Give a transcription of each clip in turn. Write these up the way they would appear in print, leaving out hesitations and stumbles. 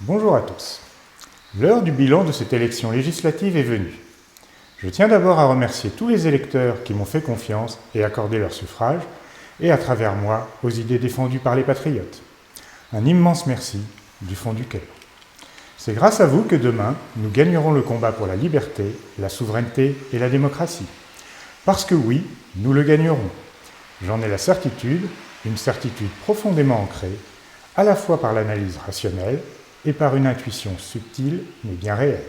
Bonjour à tous. L'heure du bilan de cette élection législative est venue. Je tiens d'abord à remercier tous les électeurs qui m'ont fait confiance et accordé leur suffrage, et à travers moi aux idées défendues par les patriotes. Un immense merci du fond du cœur. C'est grâce à vous que demain, nous gagnerons le combat pour la liberté, la souveraineté et la démocratie. Parce que oui, nous le gagnerons. J'en ai la certitude, une certitude profondément ancrée, à la fois par l'analyse rationnelle et par une intuition subtile mais bien réelle.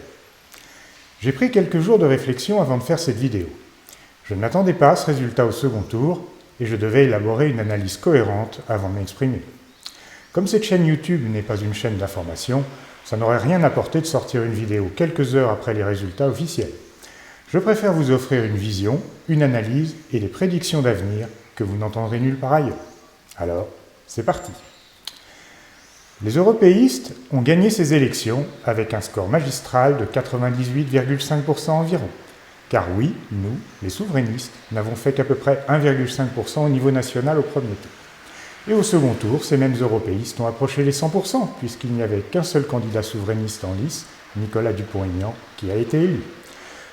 J'ai pris quelques jours de réflexion avant de faire cette vidéo. Je ne m'attendais pas à ce résultat au second tour et je devais élaborer une analyse cohérente avant de m'exprimer. Comme cette chaîne YouTube n'est pas une chaîne d'information, ça n'aurait rien apporté de sortir une vidéo quelques heures après les résultats officiels. Je préfère vous offrir une vision, une analyse et des prédictions d'avenir que vous n'entendrez nulle part ailleurs. Alors, c'est parti. Les européistes ont gagné ces élections avec un score magistral de 98,5% environ. Car oui, nous, les souverainistes, n'avons fait qu'à peu près 1,5% au niveau national au premier tour. Et au second tour, ces mêmes européistes ont approché les 100%, puisqu'il n'y avait qu'un seul candidat souverainiste en lice, Nicolas Dupont-Aignan, qui a été élu.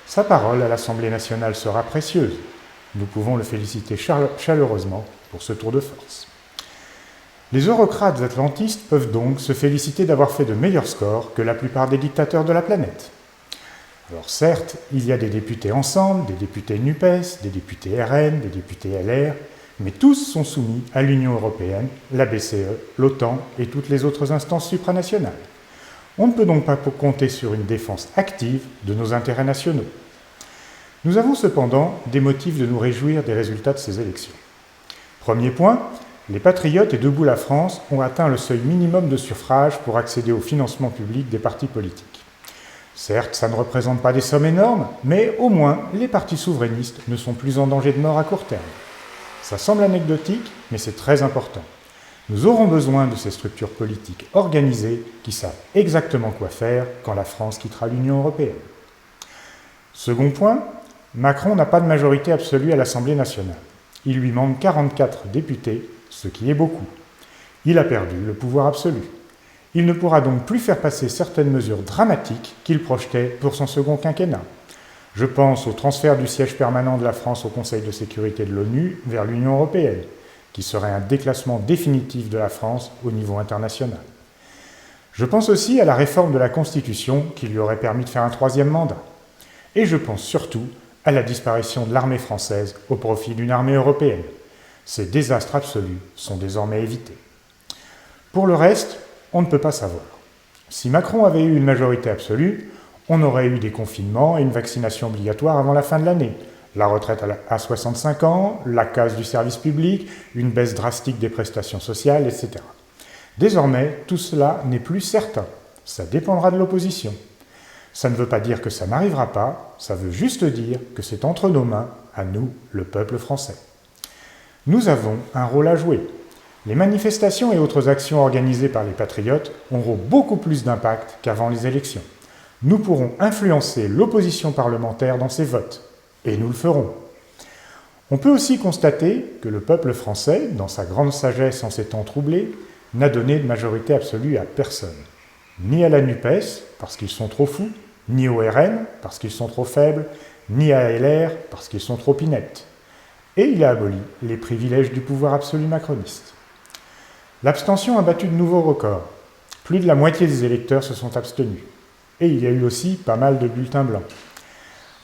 Sa parole à l'Assemblée nationale sera précieuse. Nous pouvons le féliciter chaleureusement pour ce tour de force. Les eurocrates atlantistes peuvent donc se féliciter d'avoir fait de meilleurs scores que la plupart des dictateurs de la planète. Alors certes, il y a des députés Ensemble, des députés NUPES, des députés RN, des députés LR, mais tous sont soumis à l'Union européenne, la BCE, l'OTAN et toutes les autres instances supranationales. On ne peut donc pas compter sur une défense active de nos intérêts nationaux. Nous avons cependant des motifs de nous réjouir des résultats de ces élections. Premier point, les patriotes et Debout la France ont atteint le seuil minimum de suffrage pour accéder au financement public des partis politiques. Certes, ça ne représente pas des sommes énormes, mais au moins les partis souverainistes ne sont plus en danger de mort à court terme. Ça semble anecdotique, mais c'est très important. Nous aurons besoin de ces structures politiques organisées qui savent exactement quoi faire quand la France quittera l'Union européenne. Second point, Macron n'a pas de majorité absolue à l'Assemblée nationale. Il lui manque 44 députés, ce qui est beaucoup. Il a perdu le pouvoir absolu. Il ne pourra donc plus faire passer certaines mesures dramatiques qu'il projetait pour son second quinquennat. Je pense au transfert du siège permanent de la France au Conseil de sécurité de l'ONU vers l'Union européenne, qui serait un déclassement définitif de la France au niveau international. Je pense aussi à la réforme de la Constitution qui lui aurait permis de faire un troisième mandat. Et je pense surtout à la disparition de l'armée française au profit d'une armée européenne. Ces désastres absolus sont désormais évités. Pour le reste, on ne peut pas savoir. Si Macron avait eu une majorité absolue, on aurait eu des confinements et une vaccination obligatoire avant la fin de l'année, la retraite à 65 ans, la casse du service public, une baisse drastique des prestations sociales, etc. Désormais, tout cela n'est plus certain. Ça dépendra de l'opposition. Ça ne veut pas dire que ça n'arrivera pas, ça veut juste dire que c'est entre nos mains, à nous, le peuple français. Nous avons un rôle à jouer. Les manifestations et autres actions organisées par les patriotes auront beaucoup plus d'impact qu'avant les élections. Nous pourrons influencer l'opposition parlementaire dans ses votes. Et nous le ferons. On peut aussi constater que le peuple français, dans sa grande sagesse en ces temps troublés, n'a donné de majorité absolue à personne. Ni à la NUPES, parce qu'ils sont trop fous, ni au RN, parce qu'ils sont trop faibles, ni à LR, parce qu'ils sont trop ineptes. Et il a aboli les privilèges du pouvoir absolu macroniste. L'abstention a battu de nouveaux records. Plus de la moitié des électeurs se sont abstenus. Et il y a eu aussi pas mal de bulletins blancs.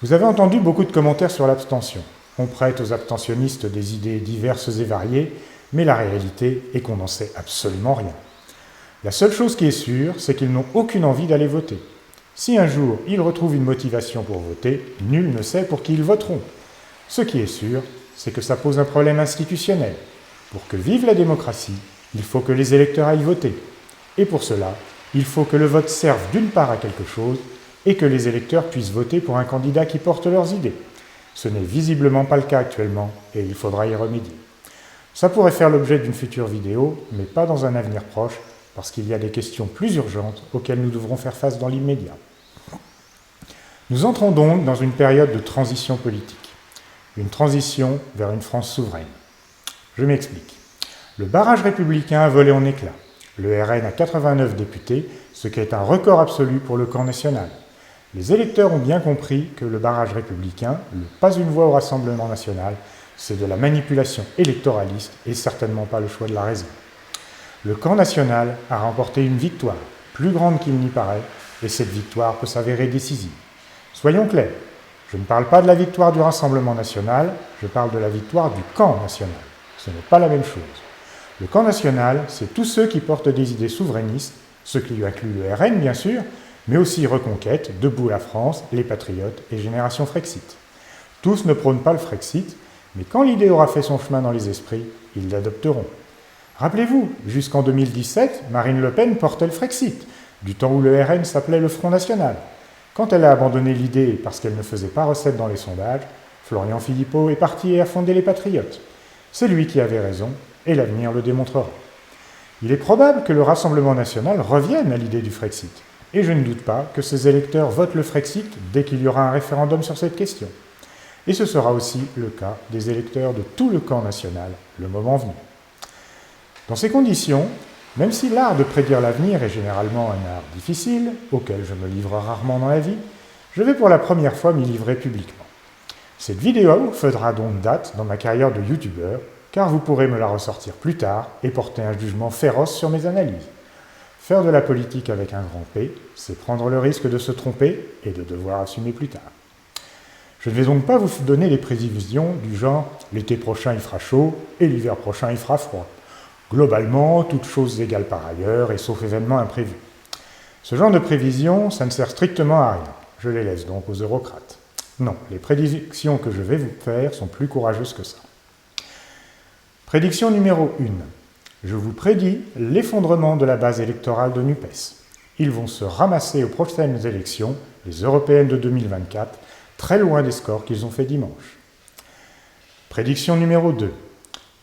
Vous avez entendu beaucoup de commentaires sur l'abstention. On prête aux abstentionnistes des idées diverses et variées, mais la réalité est qu'on n'en sait absolument rien. La seule chose qui est sûre, c'est qu'ils n'ont aucune envie d'aller voter. Si un jour ils retrouvent une motivation pour voter, nul ne sait pour qui ils voteront. Ce qui est sûr, c'est que ça pose un problème institutionnel. Pour que vive la démocratie, il faut que les électeurs aillent voter. Et pour cela, il faut que le vote serve d'une part à quelque chose et que les électeurs puissent voter pour un candidat qui porte leurs idées. Ce n'est visiblement pas le cas actuellement et il faudra y remédier. Ça pourrait faire l'objet d'une future vidéo, mais pas dans un avenir proche, parce qu'il y a des questions plus urgentes auxquelles nous devrons faire face dans l'immédiat. Nous entrons donc dans une période de transition politique. Une transition vers une France souveraine. Je m'explique. Le barrage républicain a volé en éclats. Le RN a 89 députés, ce qui est un record absolu pour le camp national. Les électeurs ont bien compris que le barrage républicain, le pas une voix au Rassemblement national, c'est de la manipulation électoraliste et certainement pas le choix de la raison. Le camp national a remporté une victoire, plus grande qu'il n'y paraît, et cette victoire peut s'avérer décisive. Soyons clairs, je ne parle pas de la victoire du Rassemblement national, je parle de la victoire du camp national. Ce n'est pas la même chose. Le camp national, c'est tous ceux qui portent des idées souverainistes, ce qui inclut le RN bien sûr, mais aussi Reconquête, Debout la France, les Patriotes et Génération Frexit. Tous ne prônent pas le Frexit, mais quand l'idée aura fait son chemin dans les esprits, ils l'adopteront. Rappelez-vous, jusqu'en 2017, Marine Le Pen portait le Frexit, du temps où le RN s'appelait le Front National. Quand elle a abandonné l'idée parce qu'elle ne faisait pas recette dans les sondages, Florian Philippot est parti et a fondé les Patriotes. C'est lui qui avait raison, et l'avenir le démontrera. Il est probable que le Rassemblement national revienne à l'idée du Frexit, et je ne doute pas que ses électeurs votent le Frexit dès qu'il y aura un référendum sur cette question. Et ce sera aussi le cas des électeurs de tout le camp national, le moment venu. Dans ces conditions, même si l'art de prédire l'avenir est généralement un art difficile, auquel je me livre rarement dans la vie, je vais pour la première fois m'y livrer publiquement. Cette vidéo fera donc date dans ma carrière de youtubeur, car vous pourrez me la ressortir plus tard et porter un jugement féroce sur mes analyses. Faire de la politique avec un grand P, c'est prendre le risque de se tromper et de devoir assumer plus tard. Je ne vais donc pas vous donner des prévisions du genre « l'été prochain il fera chaud et l'hiver prochain il fera froid ». Globalement, toutes choses égales par ailleurs et sauf événement imprévu. Ce genre de prévisions, ça ne sert strictement à rien. Je les laisse donc aux eurocrates. Non, les prédictions que je vais vous faire sont plus courageuses que ça. Prédiction numéro 1. Je vous prédis l'effondrement de la base électorale de NUPES. Ils vont se ramasser aux prochaines élections, les européennes de 2024, très loin des scores qu'ils ont fait dimanche. Prédiction numéro 2.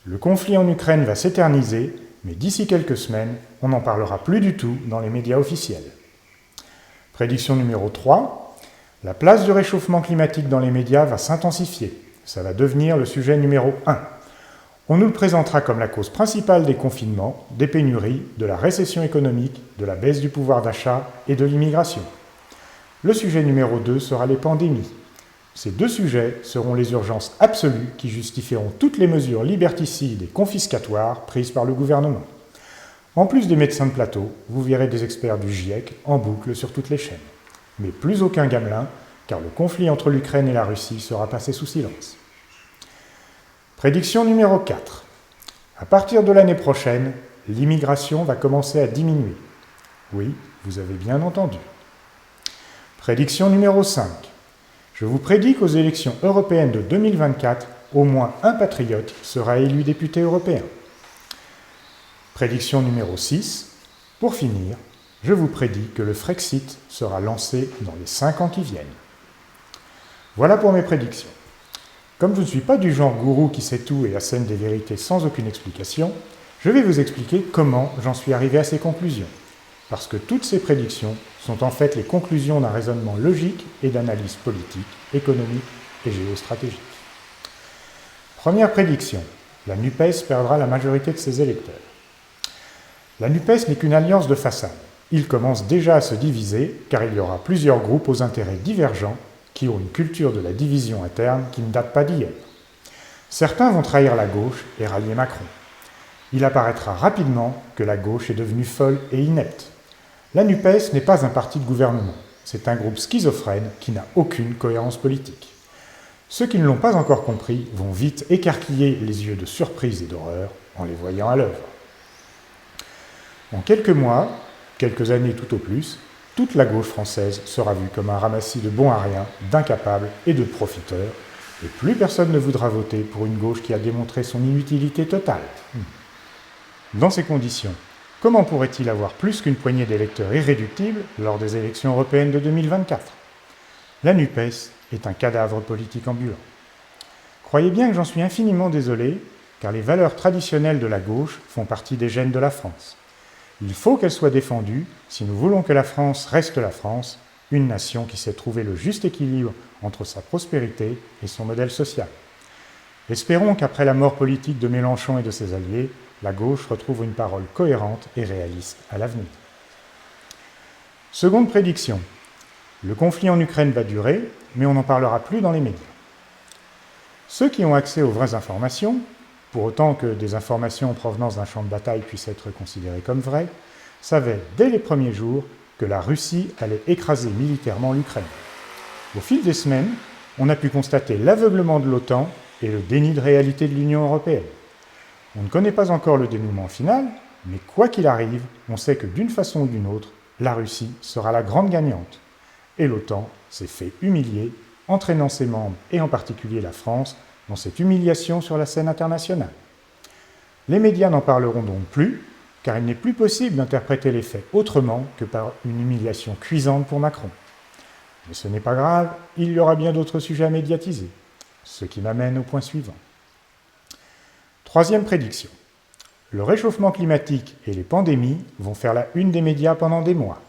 Le conflit en Ukraine va s'éterniser, mais d'ici quelques semaines, on n'en parlera plus du tout dans les médias officiels. Prédiction numéro 3. La place du réchauffement climatique dans les médias va s'intensifier. Ça va devenir le sujet numéro 1. On nous le présentera comme la cause principale des confinements, des pénuries, de la récession économique, de la baisse du pouvoir d'achat et de l'immigration. Le sujet numéro 2 sera les pandémies. Ces deux sujets seront les urgences absolues qui justifieront toutes les mesures liberticides et confiscatoires prises par le gouvernement. En plus des médecins de plateau, vous verrez des experts du GIEC en boucle sur toutes les chaînes. Mais plus aucun gamelin, car le conflit entre l'Ukraine et la Russie sera passé sous silence. Prédiction numéro 4. À partir de l'année prochaine, l'immigration va commencer à diminuer. Oui, vous avez bien entendu. Prédiction numéro 5. Je vous prédis qu'aux élections européennes de 2024, au moins un patriote sera élu député européen. Prédiction numéro 6. Pour finir, je vous prédis que le Frexit sera lancé dans les 5 ans qui viennent. Voilà pour mes prédictions. Comme je ne suis pas du genre gourou qui sait tout et assène des vérités sans aucune explication, je vais vous expliquer comment j'en suis arrivé à ces conclusions. Parce que toutes ces prédictions sont en fait les conclusions d'un raisonnement logique et d'analyse politique, économique et géostratégique. Première prédiction, la NUPES perdra la majorité de ses électeurs. La NUPES n'est qu'une alliance de façade. Il commence déjà à se diviser car il y aura plusieurs groupes aux intérêts divergents qui ont une culture de la division interne qui ne date pas d'hier. Certains vont trahir la gauche et rallier Macron. Il apparaîtra rapidement que la gauche est devenue folle et inepte. La NUPES n'est pas un parti de gouvernement, c'est un groupe schizophrène qui n'a aucune cohérence politique. Ceux qui ne l'ont pas encore compris vont vite écarquiller les yeux de surprise et d'horreur en les voyant à l'œuvre. En quelques mois, quelques années tout au plus, toute la gauche française sera vue comme un ramassis de bons à rien, d'incapables et de profiteurs, et plus personne ne voudra voter pour une gauche qui a démontré son inutilité totale. Dans ces conditions, comment pourrait-il avoir plus qu'une poignée d'électeurs irréductibles lors des élections européennes de 2024 ? La NUPES est un cadavre politique ambulant. Croyez bien que j'en suis infiniment désolé, car les valeurs traditionnelles de la gauche font partie des gènes de la France. Il faut qu'elles soient défendues si nous voulons que la France reste la France, une nation qui sait trouver le juste équilibre entre sa prospérité et son modèle social. Espérons qu'après la mort politique de Mélenchon et de ses alliés, la gauche retrouve une parole cohérente et réaliste à l'avenir. Seconde prédiction. Le conflit en Ukraine va durer, mais on n'en parlera plus dans les médias. Ceux qui ont accès aux vraies informations, pour autant que des informations en provenance d'un champ de bataille puissent être considérées comme vraies, savaient dès les premiers jours que la Russie allait écraser militairement l'Ukraine. Au fil des semaines, on a pu constater l'aveuglement de l'OTAN et le déni de réalité de l'Union européenne. On ne connaît pas encore le dénouement final, mais quoi qu'il arrive, on sait que d'une façon ou d'une autre, la Russie sera la grande gagnante. Et l'OTAN s'est fait humilier, entraînant ses membres, et en particulier la France, dans cette humiliation sur la scène internationale. Les médias n'en parleront donc plus, car il n'est plus possible d'interpréter les faits autrement que par une humiliation cuisante pour Macron. Mais ce n'est pas grave, il y aura bien d'autres sujets à médiatiser. Ce qui m'amène au point suivant. Troisième prédiction. Le réchauffement climatique et les pandémies vont faire la une des médias pendant des mois.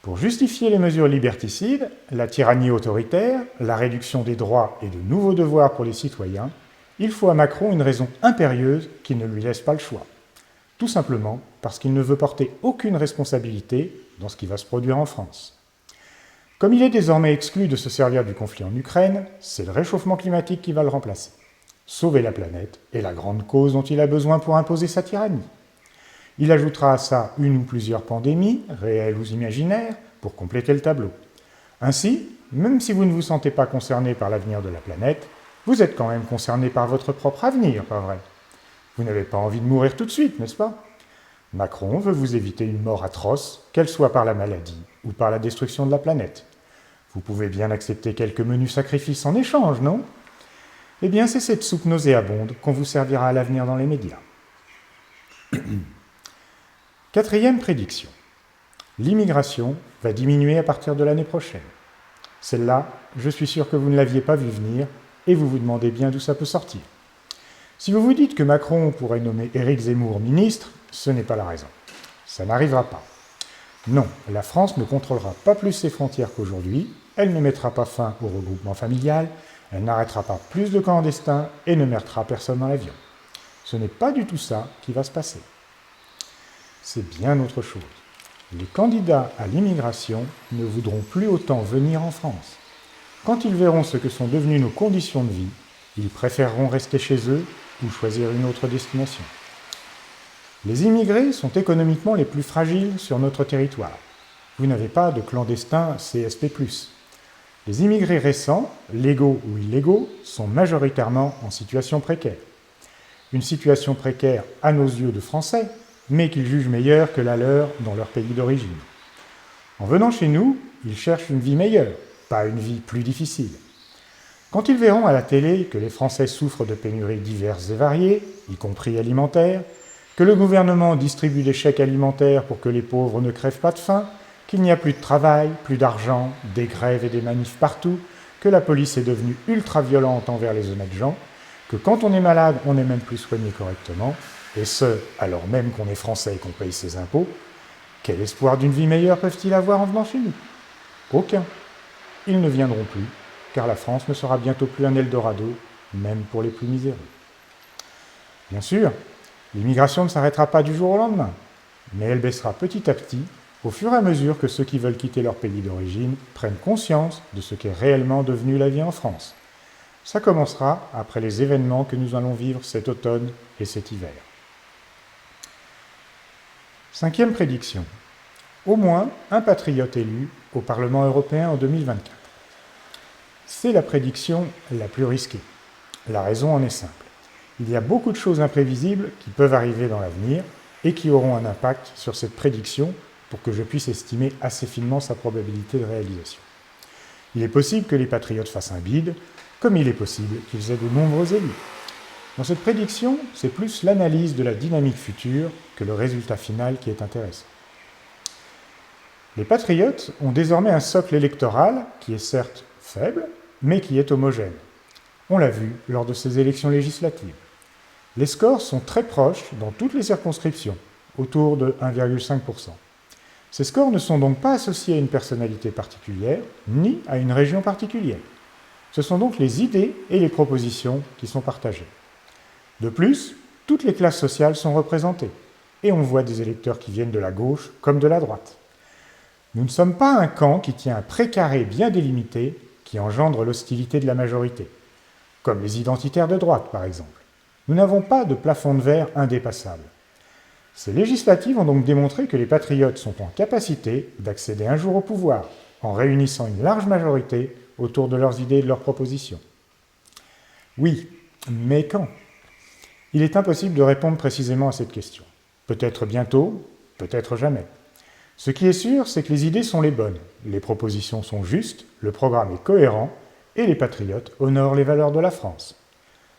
Pour justifier les mesures liberticides, la tyrannie autoritaire, la réduction des droits et de nouveaux devoirs pour les citoyens, il faut à Macron une raison impérieuse qui ne lui laisse pas le choix. Tout simplement parce qu'il ne veut porter aucune responsabilité dans ce qui va se produire en France. Comme il est désormais exclu de se servir du conflit en Ukraine, c'est le réchauffement climatique qui va le remplacer. Sauver la planète est la grande cause dont il a besoin pour imposer sa tyrannie. Il ajoutera à ça une ou plusieurs pandémies, réelles ou imaginaires, pour compléter le tableau. Ainsi, même si vous ne vous sentez pas concerné par l'avenir de la planète, vous êtes quand même concerné par votre propre avenir, pas vrai? Vous n'avez pas envie de mourir tout de suite, n'est-ce pas? Macron veut vous éviter une mort atroce, qu'elle soit par la maladie ou par la destruction de la planète. Vous pouvez bien accepter quelques menus sacrifices en échange, non? Eh bien, c'est cette soupe nauséabonde qu'on vous servira à l'avenir dans les médias. Quatrième prédiction. L'immigration va diminuer à partir de l'année prochaine. Celle-là, je suis sûr que vous ne l'aviez pas vu venir et vous vous demandez bien d'où ça peut sortir. Si vous vous dites que Macron pourrait nommer Éric Zemmour ministre, ce n'est pas la raison. Ça n'arrivera pas. Non, la France ne contrôlera pas plus ses frontières qu'aujourd'hui, elle ne mettra pas fin au regroupement familial, elle n'arrêtera pas plus de clandestins et ne mettra personne dans l'avion. Ce n'est pas du tout ça qui va se passer. C'est bien autre chose. Les candidats à l'immigration ne voudront plus autant venir en France. Quand ils verront ce que sont devenues nos conditions de vie, ils préféreront rester chez eux ou choisir une autre destination. Les immigrés sont économiquement les plus fragiles sur notre territoire. Vous n'avez pas de clandestins CSP+. Les immigrés récents, légaux ou illégaux, sont majoritairement en situation précaire. Une situation précaire à nos yeux de Français, mais qu'ils jugent meilleure que la leur dans leur pays d'origine. En venant chez nous, ils cherchent une vie meilleure, pas une vie plus difficile. Quand ils verront à la télé que les Français souffrent de pénuries diverses et variées, y compris alimentaires, que le gouvernement distribue des chèques alimentaires pour que les pauvres ne crèvent pas de faim, qu'il n'y a plus de travail, plus d'argent, des grèves et des manifs partout, que la police est devenue ultra-violente envers les honnêtes gens, que quand on est malade, on n'est même plus soigné correctement, et ce, alors même qu'on est français et qu'on paye ses impôts, quel espoir d'une vie meilleure peuvent-ils avoir en venant chez nous? Aucun. Ils ne viendront plus, car la France ne sera bientôt plus un Eldorado, même pour les plus miséreux. Bien sûr, l'immigration ne s'arrêtera pas du jour au lendemain, mais elle baissera petit à petit, au fur et à mesure que ceux qui veulent quitter leur pays d'origine prennent conscience de ce qu'est réellement devenue la vie en France. Ça commencera après les événements que nous allons vivre cet automne et cet hiver. Cinquième prédiction. Au moins un patriote élu au Parlement européen en 2024. C'est la prédiction la plus risquée. La raison en est simple. Il y a beaucoup de choses imprévisibles qui peuvent arriver dans l'avenir et qui auront un impact sur cette prédiction pour que je puisse estimer assez finement sa probabilité de réalisation. Il est possible que les patriotes fassent un bide, comme il est possible qu'ils aient de nombreux élus. Dans cette prédiction, c'est plus l'analyse de la dynamique future que le résultat final qui est intéressant. Les patriotes ont désormais un socle électoral qui est certes faible, mais qui est homogène. On l'a vu lors de ces élections législatives. Les scores sont très proches dans toutes les circonscriptions, autour de 1,5%. Ces scores ne sont donc pas associés à une personnalité particulière, ni à une région particulière. Ce sont donc les idées et les propositions qui sont partagées. De plus, toutes les classes sociales sont représentées, et on voit des électeurs qui viennent de la gauche comme de la droite. Nous ne sommes pas un camp qui tient un précaré bien délimité qui engendre l'hostilité de la majorité, comme les identitaires de droite par exemple. Nous n'avons pas de plafond de verre indépassable. Ces législatives ont donc démontré que les patriotes sont en capacité d'accéder un jour au pouvoir, en réunissant une large majorité autour de leurs idées et de leurs propositions. Oui, mais quand ? Il est impossible de répondre précisément à cette question. Peut-être bientôt, peut-être jamais. Ce qui est sûr, c'est que les idées sont les bonnes, les propositions sont justes, le programme est cohérent, et les patriotes honorent les valeurs de la France.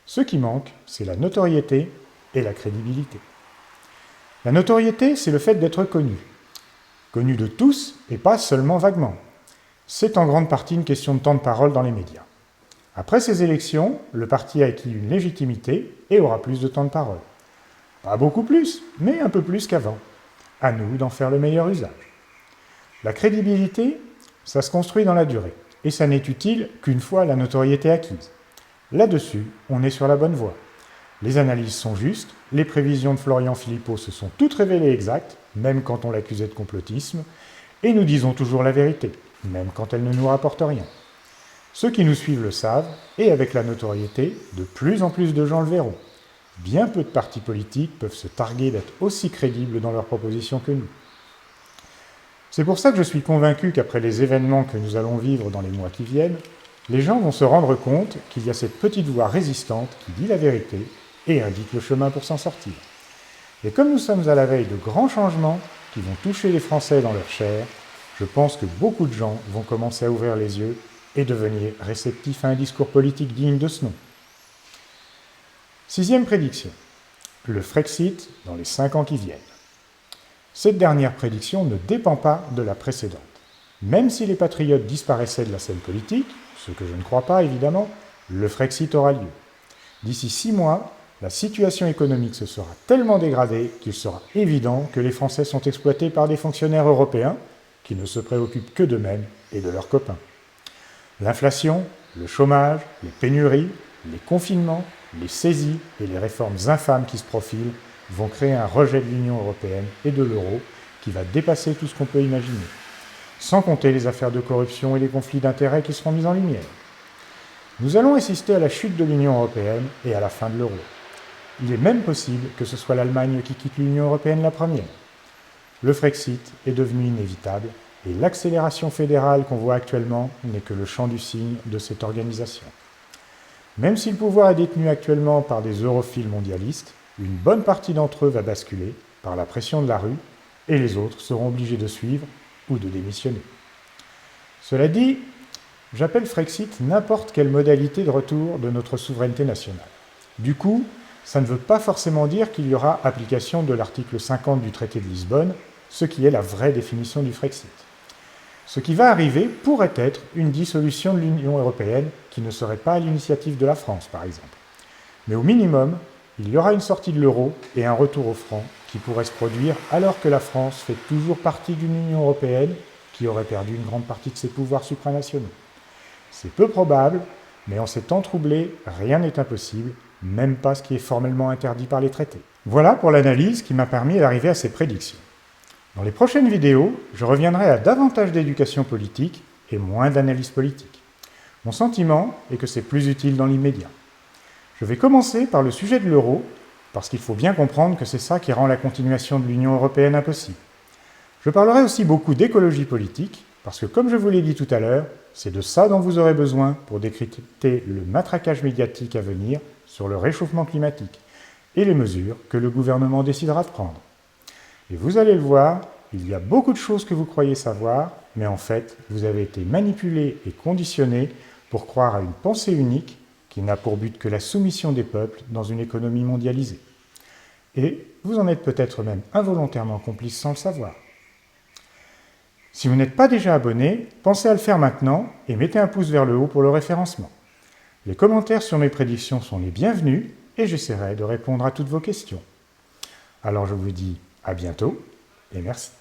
Ce qui manque, c'est la notoriété et la crédibilité. La notoriété, c'est le fait d'être connu. Connu de tous et pas seulement vaguement. C'est en grande partie une question de temps de parole dans les médias. Après ces élections, le parti a acquis une légitimité et aura plus de temps de parole. Pas beaucoup plus, mais un peu plus qu'avant. À nous d'en faire le meilleur usage. La crédibilité, ça se construit dans la durée, et ça n'est utile qu'une fois la notoriété acquise. Là-dessus, on est sur la bonne voie. Les analyses sont justes, les prévisions de Florian Philippot se sont toutes révélées exactes, même quand on l'accusait de complotisme, et nous disons toujours la vérité, même quand elle ne nous rapporte rien. Ceux qui nous suivent le savent, et avec la notoriété, de plus en plus de gens le verront. Bien peu de partis politiques peuvent se targuer d'être aussi crédibles dans leurs propositions que nous. C'est pour ça que je suis convaincu qu'après les événements que nous allons vivre dans les mois qui viennent, les gens vont se rendre compte qu'il y a cette petite voix résistante qui dit la vérité et indique le chemin pour s'en sortir. Et comme nous sommes à la veille de grands changements qui vont toucher les Français dans leur chair, je pense que beaucoup de gens vont commencer à ouvrir les yeux et devenir réceptifs à un discours politique digne de ce nom. 6e prédiction. Le Frexit dans les 5 ans qui viennent. Cette dernière prédiction ne dépend pas de la précédente. Même si les patriotes disparaissaient de la scène politique, ce que je ne crois pas évidemment, le Frexit aura lieu. D'ici 6 mois, la situation économique se sera tellement dégradée qu'il sera évident que les Français sont exploités par des fonctionnaires européens qui ne se préoccupent que d'eux-mêmes et de leurs copains. L'inflation, le chômage, les pénuries, les confinements, les saisies et les réformes infâmes qui se profilent vont créer un rejet de l'Union européenne et de l'euro qui va dépasser tout ce qu'on peut imaginer, sans compter les affaires de corruption et les conflits d'intérêts qui seront mis en lumière. Nous allons assister à la chute de l'Union européenne et à la fin de l'euro. Il est même possible que ce soit l'Allemagne qui quitte l'Union européenne la première. Le Frexit est devenu inévitable et l'accélération fédérale qu'on voit actuellement n'est que le chant du cygne de cette organisation. Même si le pouvoir est détenu actuellement par des europhiles mondialistes, une bonne partie d'entre eux va basculer par la pression de la rue et les autres seront obligés de suivre ou de démissionner. Cela dit, j'appelle Frexit n'importe quelle modalité de retour de notre souveraineté nationale. Du coup, ça ne veut pas forcément dire qu'il y aura application de l'article 50 du traité de Lisbonne, ce qui est la vraie définition du Frexit. Ce qui va arriver pourrait être une dissolution de l'Union européenne qui ne serait pas à l'initiative de la France, par exemple. Mais au minimum, il y aura une sortie de l'euro et un retour au franc qui pourrait se produire alors que la France fait toujours partie d'une Union européenne qui aurait perdu une grande partie de ses pouvoirs supranationaux. C'est peu probable, mais en ces temps troublés, rien n'est impossible, même pas ce qui est formellement interdit par les traités. Voilà pour l'analyse qui m'a permis d'arriver à ces prédictions. Dans les prochaines vidéos, je reviendrai à davantage d'éducation politique et moins d'analyse politique. Mon sentiment est que c'est plus utile dans l'immédiat. Je vais commencer par le sujet de l'euro, parce qu'il faut bien comprendre que c'est ça qui rend la continuation de l'Union européenne impossible. Je parlerai aussi beaucoup d'écologie politique, parce que comme je vous l'ai dit tout à l'heure, c'est de ça dont vous aurez besoin pour décrypter le matraquage médiatique à venir sur le réchauffement climatique et les mesures que le gouvernement décidera de prendre. Et vous allez le voir, il y a beaucoup de choses que vous croyez savoir, mais en fait, vous avez été manipulés et conditionnés pour croire à une pensée unique qui n'a pour but que la soumission des peuples dans une économie mondialisée. Et vous en êtes peut-être même involontairement complice sans le savoir. Si vous n'êtes pas déjà abonné, pensez à le faire maintenant et mettez un pouce vers le haut pour le référencement. Les commentaires sur mes prédictions sont les bienvenus et j'essaierai de répondre à toutes vos questions. Alors je vous dis à bientôt et merci.